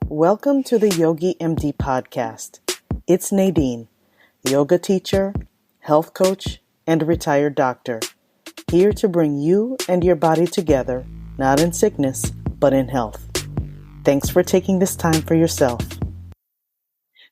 Welcome to the Yogi MD podcast. It's Nadine, yoga teacher, health coach, and retired doctor, here to bring you and your body together, not in sickness, but in health. Thanks for taking this time for yourself.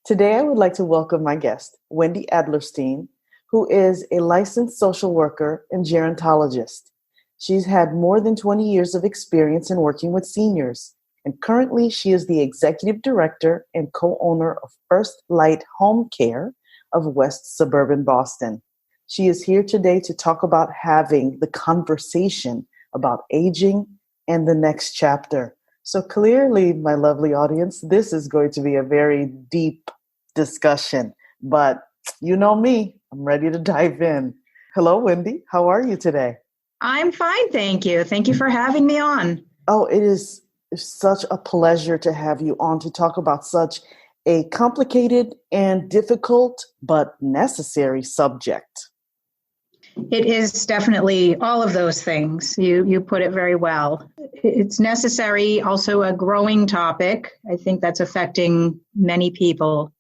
Today, I would like to welcome my guest, Wendy Adlerstein, who is a licensed social worker and gerontologist. She's had more than 20 years of experience in working with seniors, and currently she is the executive director and co-owner of FirstLight Home Care of West Suburban, Boston. She is here today to talk about having the conversation about aging and the next chapter. So clearly, my lovely audience, this is going to be a very deep discussion, but you know me, I'm ready to dive in. Hello, Wendy. How are you today? I'm fine, thank you. Thank you for having me on. Oh, it is such a pleasure to have you on to talk about such a complicated and difficult but necessary subject. It is definitely all of those things. You put it very well. It's necessary, also a growing topic. I think that's affecting many people.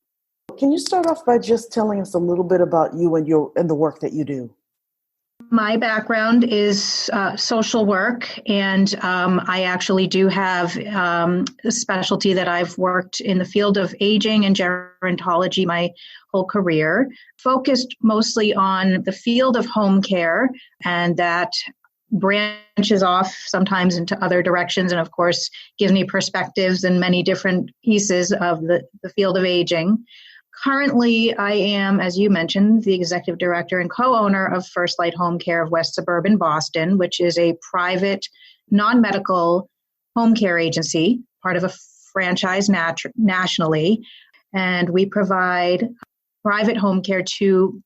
Can you start off by just telling us a little bit about you and the work that you do? My background is social work, and I actually do have a specialty that I've worked in the field of aging and gerontology my whole career, focused mostly on the field of home care, and that branches off sometimes into other directions, and of course gives me perspectives in many different pieces of the field of aging. Currently, I am, as you mentioned, the executive director and co-owner of FirstLight Home Care of West Suburban, Boston, which is a private, non-medical home care agency, part of a franchise nationally. And we provide private home care to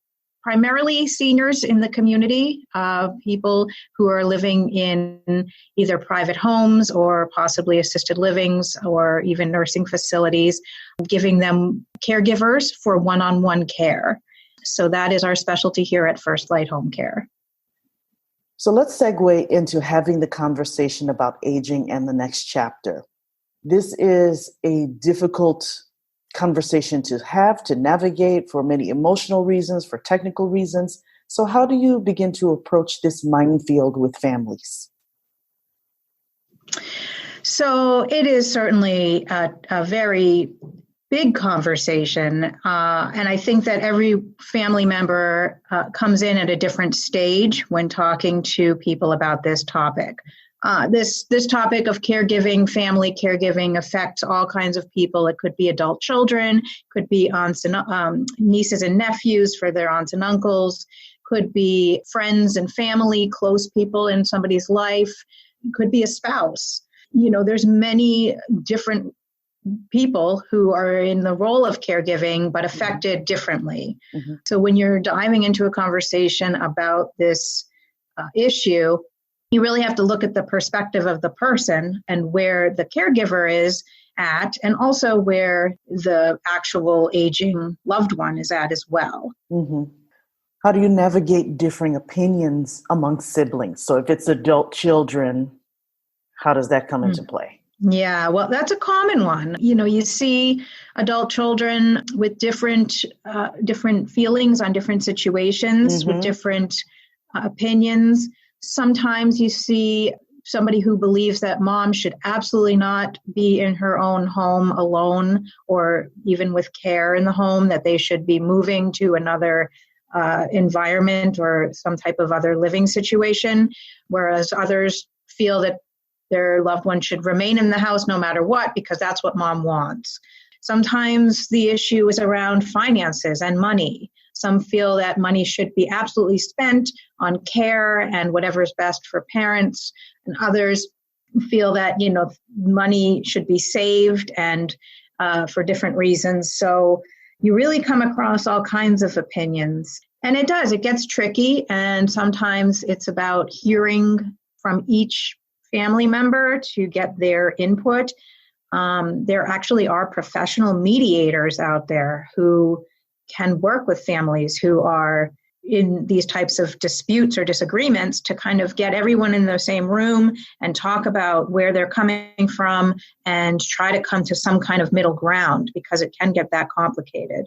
primarily seniors in the community, people who are living in either private homes or possibly assisted livings or even nursing facilities, giving them caregivers for one-on-one care. So that is our specialty here at FirstLight Home Care. So let's segue into having the conversation about aging and the next chapter. This is a difficult conversation to have, to navigate for many emotional reasons, for technical reasons. So how do you begin to approach this minefield with families? So it is certainly a very big conversation. And I think that every family member comes in at a different stage when talking to people about this topic. This topic of caregiving, family caregiving, affects all kinds of people. It could be adult children, could be aunts and nieces and nephews for their aunts and uncles, could be friends and family, close people in somebody's life, could be a spouse. You know, there's many different people who are in the role of caregiving, but affected differently. Mm-hmm. So when you're diving into a conversation about this issue, you really have to look at the perspective of the person and where the caregiver is at, and also where the actual aging loved one is at as well. Mm-hmm. How do you navigate differing opinions among siblings? So if it's adult children, how does that come into play? Yeah, well, that's a common one. You know, you see adult children with different feelings on different situations, with different opinions. Sometimes you see somebody who believes that mom should absolutely not be in her own home alone or even with care in the home, that they should be moving to another environment or some type of other living situation, whereas others feel that their loved one should remain in the house no matter what because that's what mom wants. Sometimes the issue is around finances and money. Some feel that money should be absolutely spent on care and whatever is best for parents. And others feel that, you know, money should be saved and for different reasons. So you really come across all kinds of opinions. And it gets tricky. And sometimes it's about hearing from each family member to get their input. There actually are professional mediators out there who can work with families who are in these types of disputes or disagreements to kind of get everyone in the same room and talk about where they're coming from and try to come to some kind of middle ground, because it can get that complicated.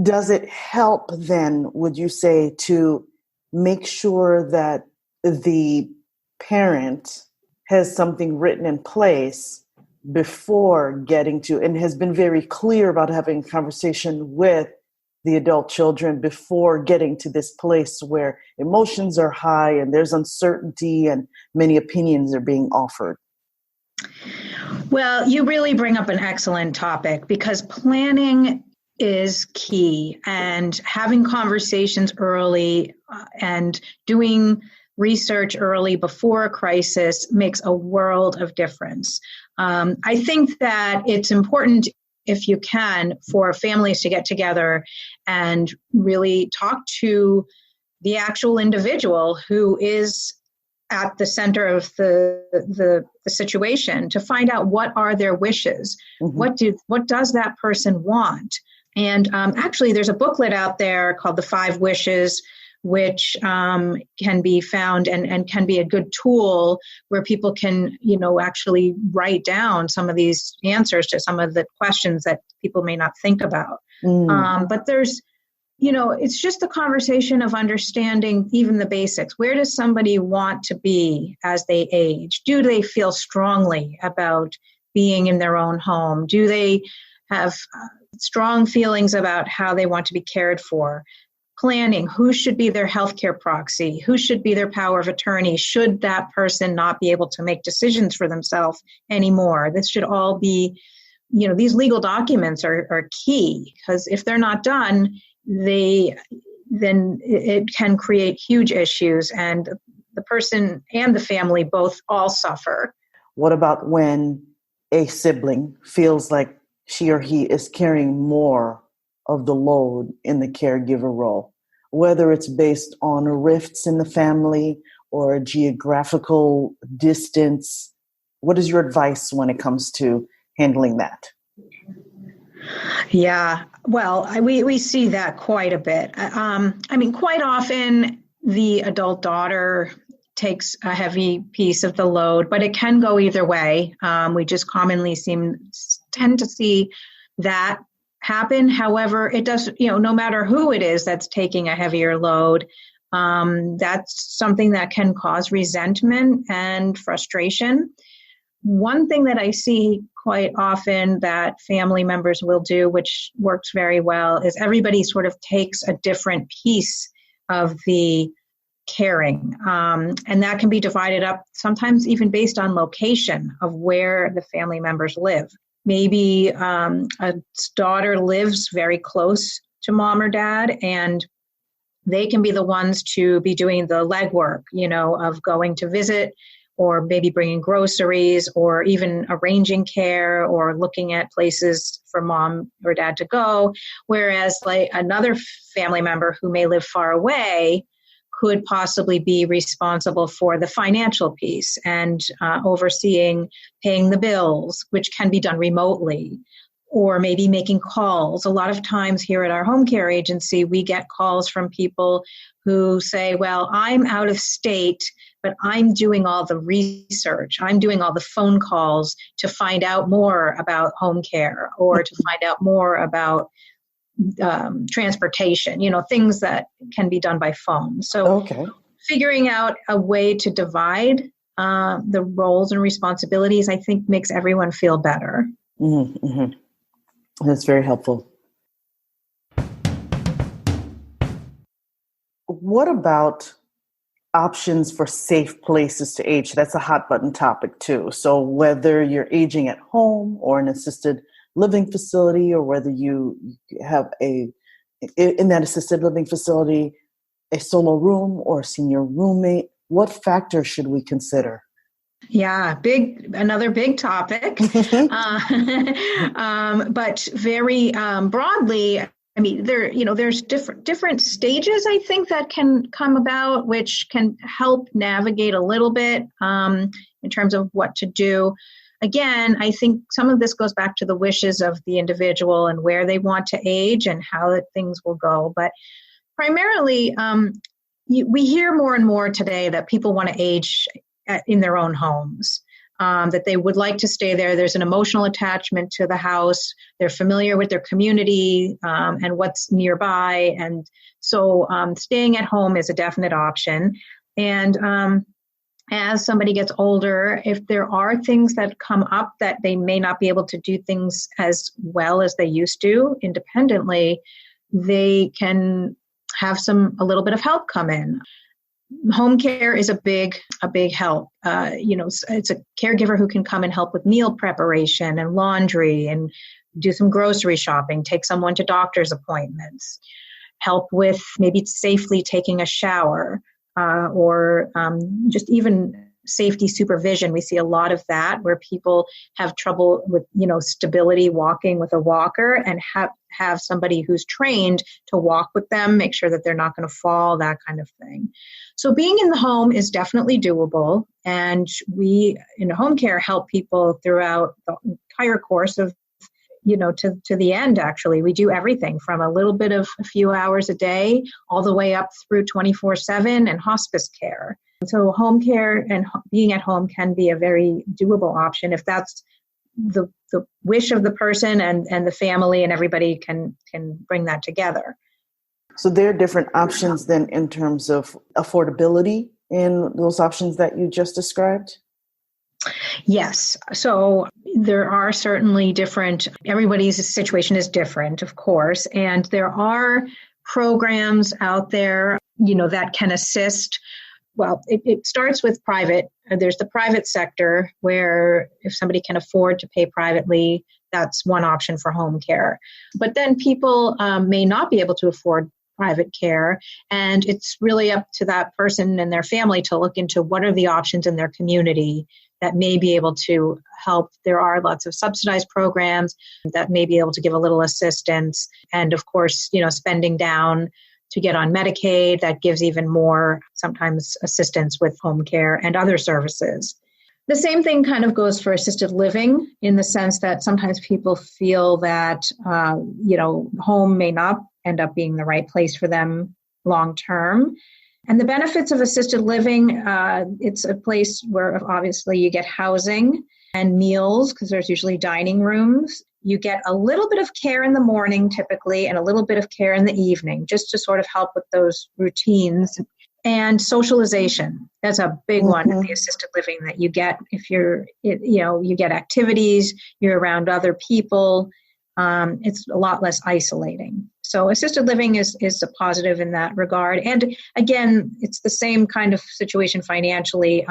Does it help then, would you say, to make sure that the parent has something written in place before getting to, and has been very clear about having a conversation with the adult children before getting to this place where emotions are high and there's uncertainty and many opinions are being offered? Well, you really bring up an excellent topic, because planning is key, and having conversations early and doing research early before a crisis makes a world of difference. I think that it's important, if you can, for families to get together and really talk to the actual individual who is at the center of the situation, to find out what are their wishes, what does that person want. And actually, there's a booklet out there called The 5 Wishes, which can be found and can be a good tool where people can, actually write down some of these answers to some of the questions that people may not think about. But there's, it's just a conversation of understanding even the basics. Where does somebody want to be as they age? Do they feel strongly about being in their own home? Do they have strong feelings about how they want to be cared for? Planning, who should be their healthcare proxy? Who should be their power of attorney? Should that person not be able to make decisions for themselves anymore? This should all be, these legal documents are key, because if they're not done, then it can create huge issues, and the person and the family both all suffer. What about when a sibling feels like she or he is carrying more of the load in the caregiver role, whether it's based on rifts in the family or a geographical distance? What is your advice when it comes to handling that? Yeah, well, we see that quite a bit. Quite often the adult daughter takes a heavy piece of the load, but it can go either way. We just commonly tend to see that happen. However, it does, no matter who it is that's taking a heavier load, that's something that can cause resentment and frustration. One thing that I see quite often that family members will do, which works very well, is everybody sort of takes a different piece of the caring. And that can be divided up, sometimes even based on location of where the family members live. Maybe a daughter lives very close to mom or dad, and they can be the ones to be doing the legwork, of going to visit, or maybe bringing groceries, or even arranging care, or looking at places for mom or dad to go. Whereas like another family member who may live far away could possibly be responsible for the financial piece and overseeing paying the bills, which can be done remotely, or maybe making calls. A lot of times here at our home care agency, we get calls from people who say, well, I'm out of state, but I'm doing all the research. I'm doing all the phone calls to find out more about home care, or to find out more about transportation, things that can be done by phone. So figuring out a way to divide the roles and responsibilities, I think, makes everyone feel better. Mm-hmm, mm-hmm. That's very helpful. What about options for safe places to age? That's a hot button topic too. So whether you're aging at home or an assisted living facility, or whether you have in that assisted living facility, a solo room or a senior roommate, what factors should we consider? Yeah, another big topic, but very broadly. There's different stages, I think, that can come about, which can help navigate a little bit in terms of what to do. again, I think some of this goes back to the wishes of the individual and where they want to age and how things will go. But primarily, we hear more and more today that people want to age in their own homes, that they would like to stay there. There's an emotional attachment to the house. They're familiar with their community and what's nearby. And so staying at home is a definite option. And as somebody gets older, if there are things that come up that they may not be able to do things as well as they used to independently, they can have a little bit of help come in. Home care is a big help. It's a caregiver who can come and help with meal preparation and laundry and do some grocery shopping, take someone to doctor's appointments, help with maybe safely taking a shower, or just even safety supervision. We see a lot of that where people have trouble with, stability walking with a walker, and have somebody who's trained to walk with them, make sure that they're not going to fall, that kind of thing. So being in the home is definitely doable. And we in home care help people throughout the entire course of, to the end, actually. We do everything from a little bit of a few hours a day all the way up through 24/7 and hospice care. So home care and being at home can be a very doable option if that's the wish of the person and the family, and everybody can bring that together. So there are different options then in terms of affordability in those options that you just described? Yes. So there are certainly everybody's situation is different, of course, and there are programs out there, that can assist. Well, it starts with private. There's the private sector where if somebody can afford to pay privately, that's one option for home care. But then people may not be able to afford private care, and it's really up to that person and their family to look into what are the options in their community that may be able to help. There are lots of subsidized programs that may be able to give a little assistance. And of course, spending down to get on Medicaid, that gives even more sometimes assistance with home care and other services. The same thing kind of goes for assisted living in the sense that sometimes people feel that, home may not end up being the right place for them long term. And the benefits of assisted living, it's a place where obviously you get housing and meals because there's usually dining rooms. You get a little bit of care in the morning typically and a little bit of care in the evening just to sort of help with those routines. And socialization, that's a big one in the assisted living that you get if you get activities, you're around other people. It's a lot less isolating. So assisted living is a positive in that regard. And again, it's the same kind of situation financially.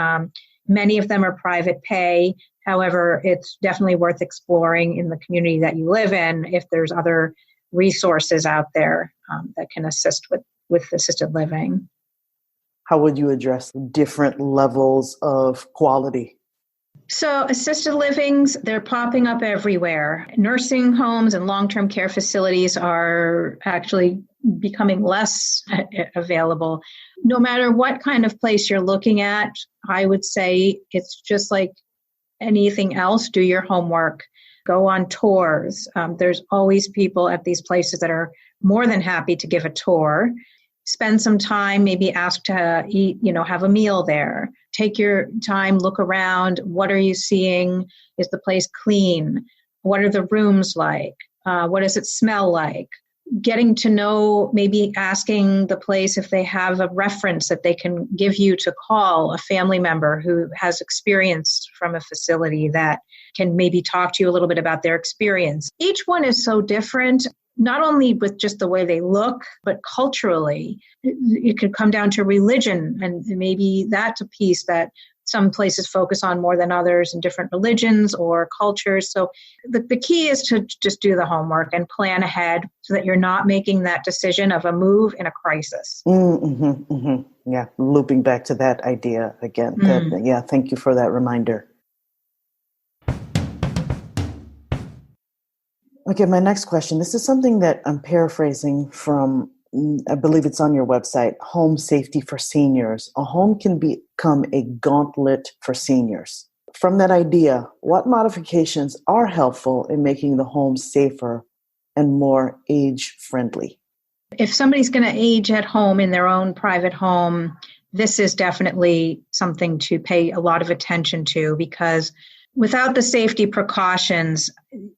Many of them are private pay. However, it's definitely worth exploring in the community that you live in if there's other resources out there that can assist with assisted living. How would you address different levels of quality? So assisted livings, they're popping up everywhere. Nursing homes and long-term care facilities are actually becoming less available. No matter what kind of place you're looking at, I would say it's just like anything else. Do your homework. Go on tours. There's always people at these places that are more than happy to give a tour. Spend some time, maybe ask to eat, have a meal there. Take your time, look around. What are you seeing? Is the place clean? What are the rooms like? What does it smell like? Getting to know, maybe asking the place if they have a reference that they can give you to call, a family member who has experience from a facility that can maybe talk to you a little bit about their experience. Each one is so different. Not only with just the way they look, but culturally. It could come down to religion, and maybe that's a piece that some places focus on more than others in different religions or cultures. So the key is to just do the homework and plan ahead so that you're not making that decision of a move in a crisis. Yeah, looping back to that idea again. Thank you for that reminder. Okay, my next question. This is something that I'm paraphrasing from, I believe it's on your website, Home Safety for Seniors. A home can become a gauntlet for seniors. from that idea, what modifications are helpful in making the home safer and more age-friendly? If somebody's going to age at home in their own private home, this is definitely something to pay a lot of attention to, because without the safety precautions,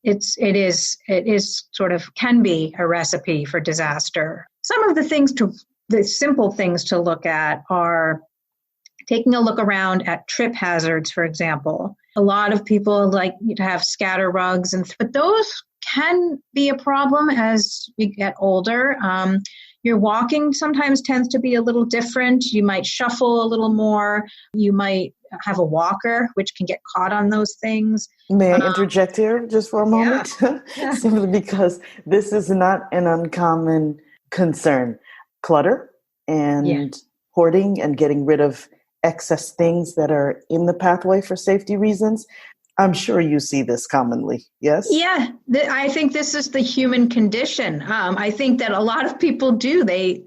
it is sort of can be a recipe for disaster. Some of the simple things to look at are taking a look around at trip hazards, for example. A lot of people like to have scatter rugs, but those can be a problem as you get older. Your walking sometimes tends to be a little different. You might shuffle a little more. You might have a walker, which can get caught on those things. May I interject here just for a moment? Yeah. Simply because this is not an uncommon concern. Clutter and hoarding and getting rid of excess things that are in the pathway for safety reasons. I'm sure you see this commonly, yes? Yeah, I think this is the human condition. I think that a lot of people do. They,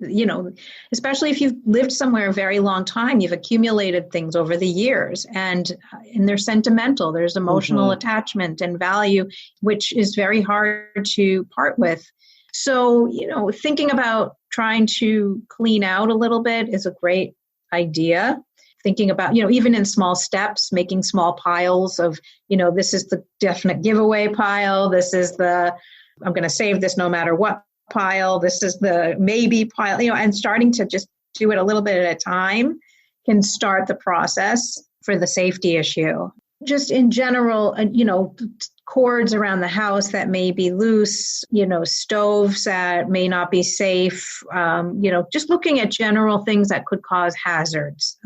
especially if you've lived somewhere a very long time, you've accumulated things over the years, and they're sentimental. There's emotional attachment and value, which is very hard to part with. So, thinking about trying to clean out a little bit is a great idea. Thinking about, even in small steps, making small piles of, this is the definite giveaway pile. This is I'm going to save this no matter what pile. This is the maybe pile, and starting to just do it a little bit at a time can start the process for the safety issue. Just in general, cords around the house that may be loose, stoves that may not be safe, just looking at general things that could cause hazards.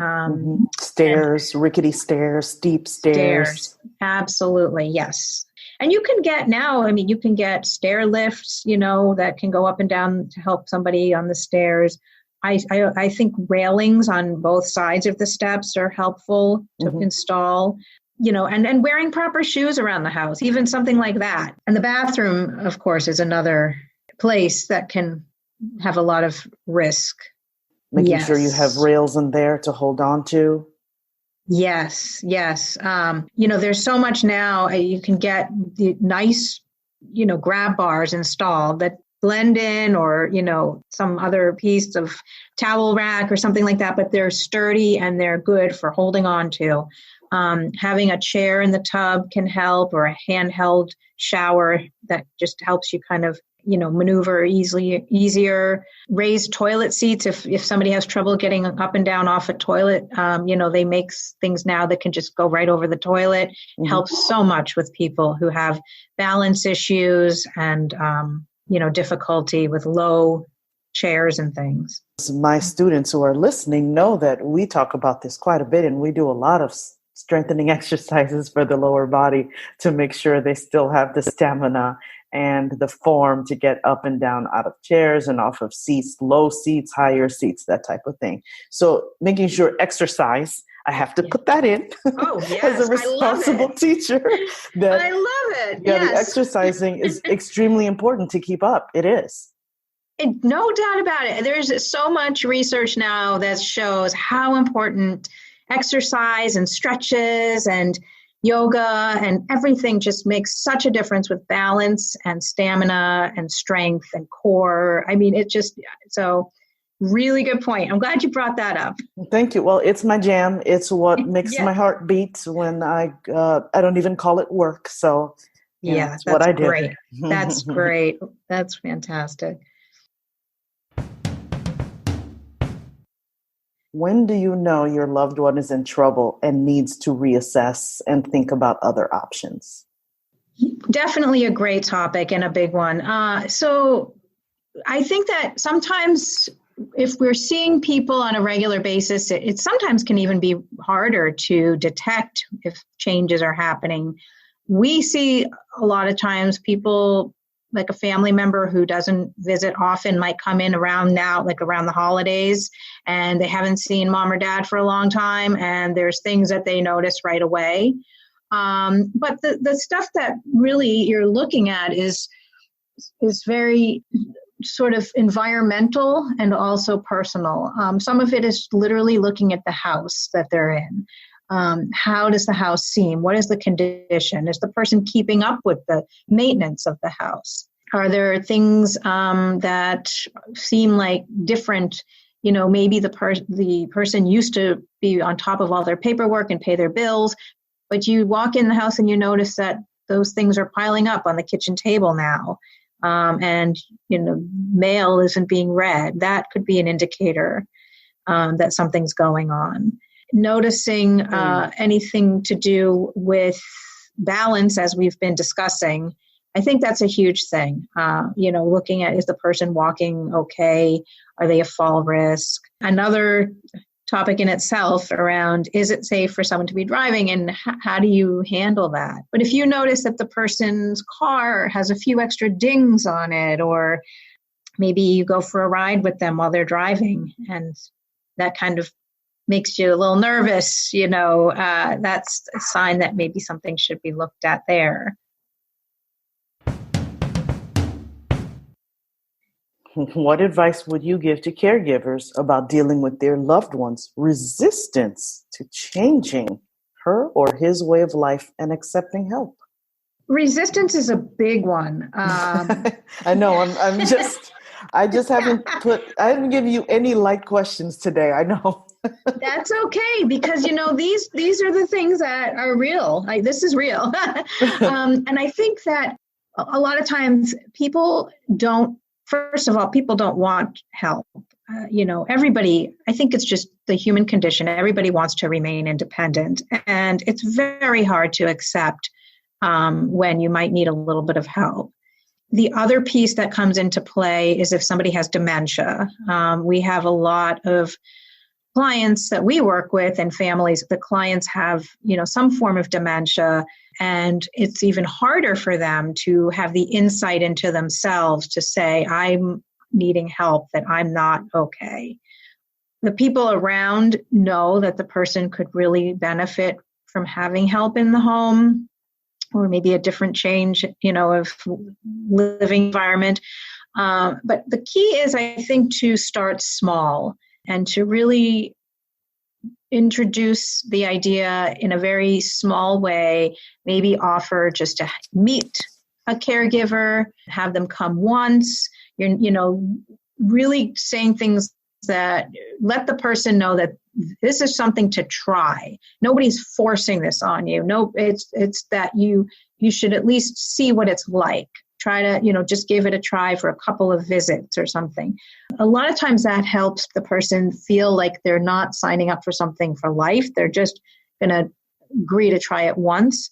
Stairs, rickety stairs, steep stairs. Absolutely, yes. And you can get stair lifts, that can go up and down to help somebody on the stairs. I think railings on both sides of the steps are helpful to install. And wearing proper shoes around the house, even something like that. And the bathroom, of course, is another place that can have a lot of risk. Making sure you have rails in there to hold on to. Yes. There's so much now. You can get the nice, grab bars installed that blend in, or, some other piece of towel rack or something like that, but they're sturdy and they're good for holding on to. Having a chair in the tub can help, or a handheld shower that just helps you kind of, maneuver easier. Raised toilet seats. If somebody has trouble getting up and down off a toilet, they make things now that can just go right over the toilet. Helps so much with people who have balance issues and, difficulty with low chairs and things. My students who are listening know that we talk about this quite a bit, and we do a lot of strengthening exercises for the lower body to make sure they still have the stamina and the form to get up and down out of chairs and off of seats, low seats, higher seats, that type of thing. So making sure exercise, I have to put that in as a responsible teacher. I love it. The exercising is extremely important to keep up. It is. No doubt about it. There's so much research now that shows how important exercise and stretches and yoga and everything just makes such a difference with balance and stamina and strength and core. So really good point. I'm glad you brought that up. Thank you. Well, it's my jam. It's what makes my heart beat when I don't even call it work. So that's what I do. Great. That's great. That's fantastic. When do you know your loved one is in trouble and needs to reassess and think about other options? Definitely a great topic and a big one. So I think that sometimes if we're seeing people on a regular basis, it sometimes can even be harder to detect if changes are happening. We see a lot of times people, like a family member who doesn't visit often, might come in around the holidays, and they haven't seen mom or dad for a long time, and there's things that they notice right away. But the stuff that really you're looking at is very sort of environmental and also personal. Some of it is literally looking at the house that they're in. How does the house seem? What is the condition? Is the person keeping up with the maintenance of the house? Are there things that seem like different? Maybe the person used to be on top of all their paperwork and pay their bills, but you walk in the house and you notice that those things are piling up on the kitchen table now. And mail isn't being read. That could be an indicator that something's going on. Noticing anything to do with balance, as we've been discussing, I think that's a huge thing. Looking at, is the person walking okay? Are they a fall risk? Another topic in itself around, is it safe for someone to be driving, and how do you handle that? But if you notice that the person's car has a few extra dings on it, or maybe you go for a ride with them while they're driving, and that kind of makes you a little nervous, that's a sign that maybe something should be looked at there. What advice would you give to caregivers about dealing with their loved ones' resistance to changing her or his way of life and accepting help? Resistance is a big one. I know. I haven't given you any light questions today. I know. That's okay, because these are the things that are real. This is real. And I think that a lot of times people don't want help. Everybody, I think it's just the human condition. Everybody wants to remain independent, and it's very hard to accept when you might need a little bit of help. The other piece that comes into play is if somebody has dementia. We have a lot of clients that we work with and families, the clients have, some form of dementia, and it's even harder for them to have the insight into themselves to say, I'm needing help, that I'm not okay. The people around know that the person could really benefit from having help in the home, or maybe a different change, of living environment. But the key is, I think, to start small and to really introduce the idea in a very small way, maybe offer just to meet a caregiver, have them come once, really saying things that let the person know that this is something to try. Nobody's forcing this on you. No, it's that you should at least see what it's like. Try to, just give it a try for a couple of visits or something. A lot of times that helps the person feel like they're not signing up for something for life. They're just going to agree to try it once.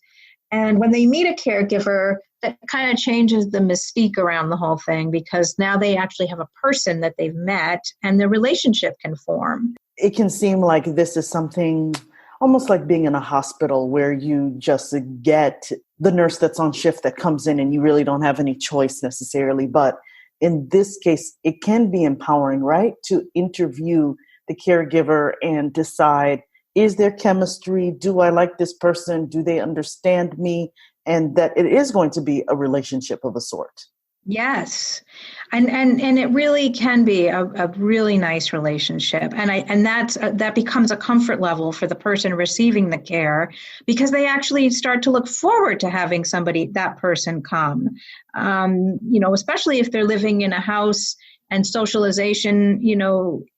And when they meet a caregiver, that kind of changes the mystique around the whole thing, because now they actually have a person that they've met and the relationship can form. It can seem like this is something almost like being in a hospital where you just get the nurse that's on shift that comes in and you really don't have any choice necessarily. But in this case, it can be empowering, right? To interview the caregiver and decide, is there chemistry? Do I like this person? Do they understand me? And that it is going to be a relationship of a sort. Yes. And it really can be a really nice relationship. And that becomes a comfort level for the person receiving the care, because they actually start to look forward to having that person come. Especially if they're living in a house and socialization,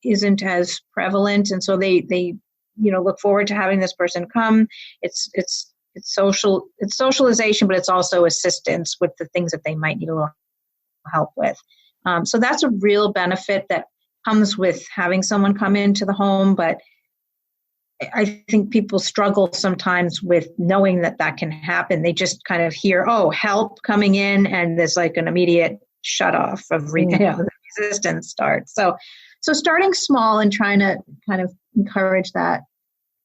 isn't as prevalent. And so they look forward to having this person come. It's socialization, but it's also assistance with the things that they might need a little help with. So that's a real benefit that comes with having someone come into the home. But I think people struggle sometimes with knowing that can happen. They just kind of hear, help coming in, and there's like an immediate shut off of the resistance starts. So starting small and trying to kind of encourage that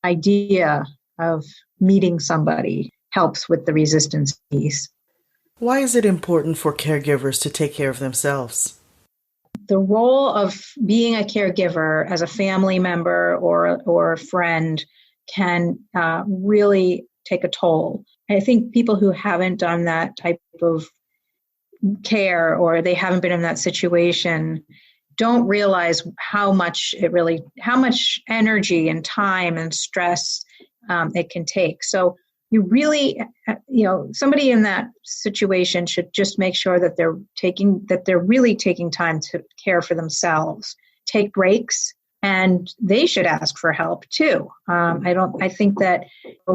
idea of meeting somebody helps with the resistance piece. Why is it important for caregivers to take care of themselves? The role of being a caregiver as a family member or a friend can really take a toll. I think people who haven't done that type of care, or they haven't been in that situation, don't realize how much energy and time and stress it can take. So you really, somebody in that situation should just make sure that they're really taking time to care for themselves, take breaks, and they should ask for help too. I think that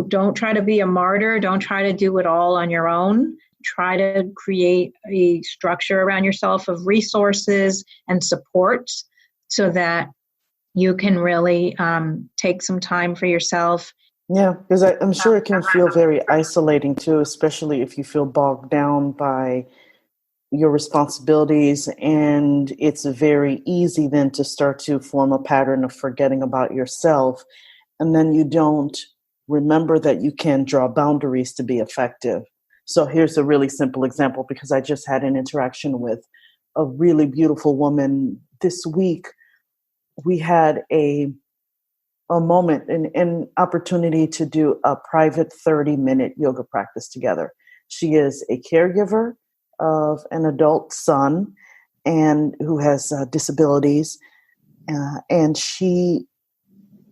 don't try to be a martyr. Don't try to do it all on your own. Try to create a structure around yourself of resources and supports so that you can really take some time for yourself. Yeah, because I'm sure it can feel very isolating too, especially if you feel bogged down by your responsibilities, and it's very easy then to start to form a pattern of forgetting about yourself, and then you don't remember that you can draw boundaries to be effective. So here's a really simple example, because I just had an interaction with a really beautiful woman this week. We had a moment, an opportunity to do a private 30-minute yoga practice together. She is a caregiver of an adult son and who has disabilities. And she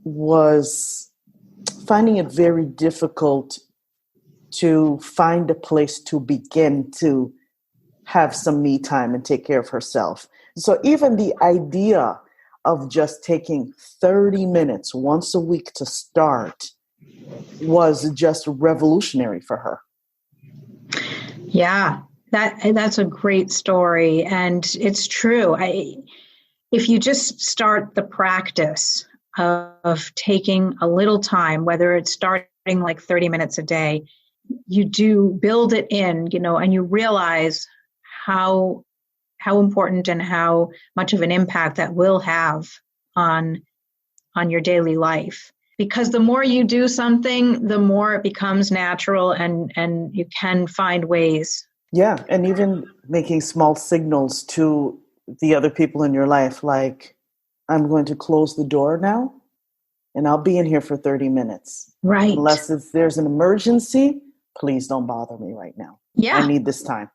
was finding it very difficult to find a place to begin to have some me time and take care of herself. So even the idea of just taking 30 minutes once a week to start was just revolutionary for her. Yeah, that's a great story. And it's true. If you just start the practice of taking a little time, whether it's starting like 30 minutes a day, you do build it in, and you realize how important and how much of an impact that will have on your daily life. Because the more you do something, the more it becomes natural, and you can find ways. Yeah, and even making small signals to the other people in your life, like, I'm going to close the door now, and I'll be in here for 30 minutes. Right. Unless there's an emergency, please don't bother me right now. Yeah. I need this time.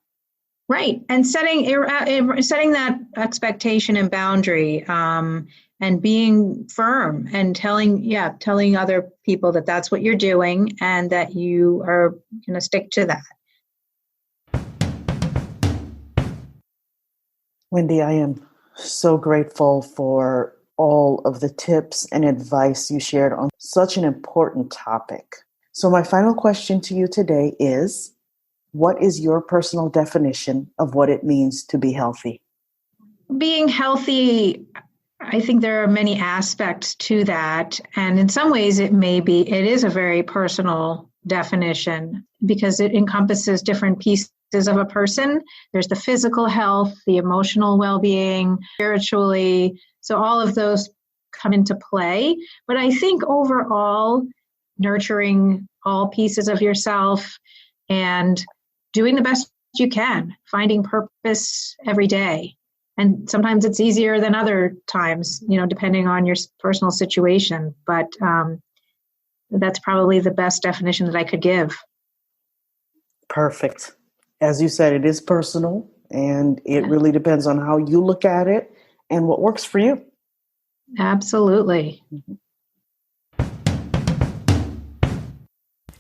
Right. And setting that expectation and boundary, and being firm and telling other people that that's what you're doing and that you are going to stick to that. Wendy, I am so grateful for all of the tips and advice you shared on such an important topic. So my final question to you today is, what is your personal definition of what it means to be healthy? Being healthy, I think there are many aspects to that. And in some ways it is a very personal definition because it encompasses different pieces of a person. There's the physical health, the emotional well-being, spiritually. So all of those come into play. But I think overall, nurturing all pieces of yourself and doing the best you can, finding purpose every day. And sometimes it's easier than other times, depending on your personal situation. But that's probably the best definition that I could give. Perfect. As you said, it is personal, and it really depends on how you look at it and what works for you. Absolutely.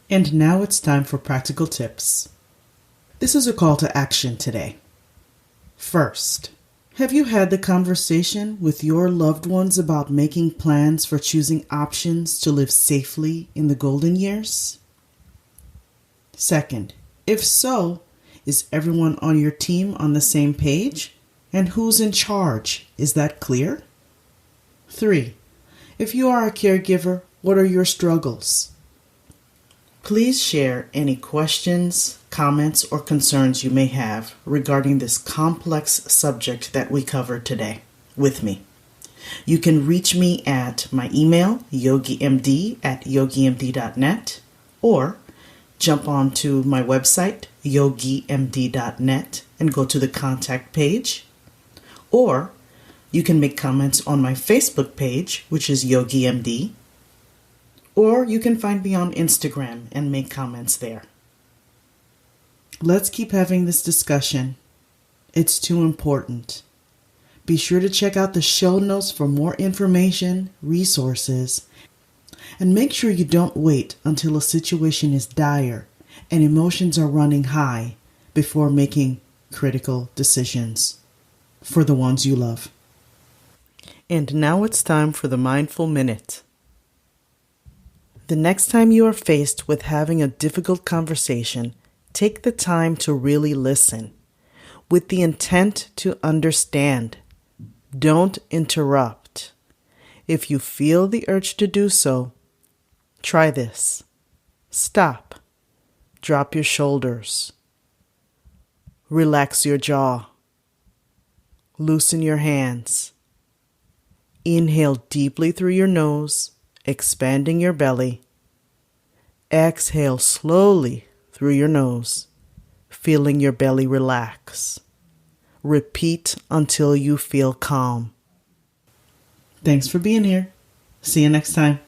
And now it's time for practical tips. This is a call to action today. First, have you had the conversation with your loved ones about making plans for choosing options to live safely in the golden years? Second, if so, is everyone on your team on the same page? And who's in charge? Is that clear? 3, if you are a caregiver, what are your struggles? Please share any questions, comments, or concerns you may have regarding this complex subject that we covered today with me. You can reach me at my email, yogimd@yogimd.net, or jump onto my website, yogimd.net, and go to the contact page. Or you can make comments on my Facebook page, which is YogiMD. Or you can find me on Instagram and make comments there. Let's keep having this discussion. It's too important. Be sure to check out the show notes for more information, resources, And make sure you don't wait until a situation is dire and emotions are running high before making critical decisions for the ones you love. And now it's time for the Mindful Minute. The next time you are faced with having a difficult conversation, take the time to really listen with the intent to understand. Don't interrupt. If you feel the urge to do so, try this. Stop. Drop your shoulders. Relax your jaw. Loosen your hands. Inhale deeply through your nose, expanding your belly. Exhale slowly through your nose, feeling your belly relax. Repeat until you feel calm. Thanks for being here. See you next time.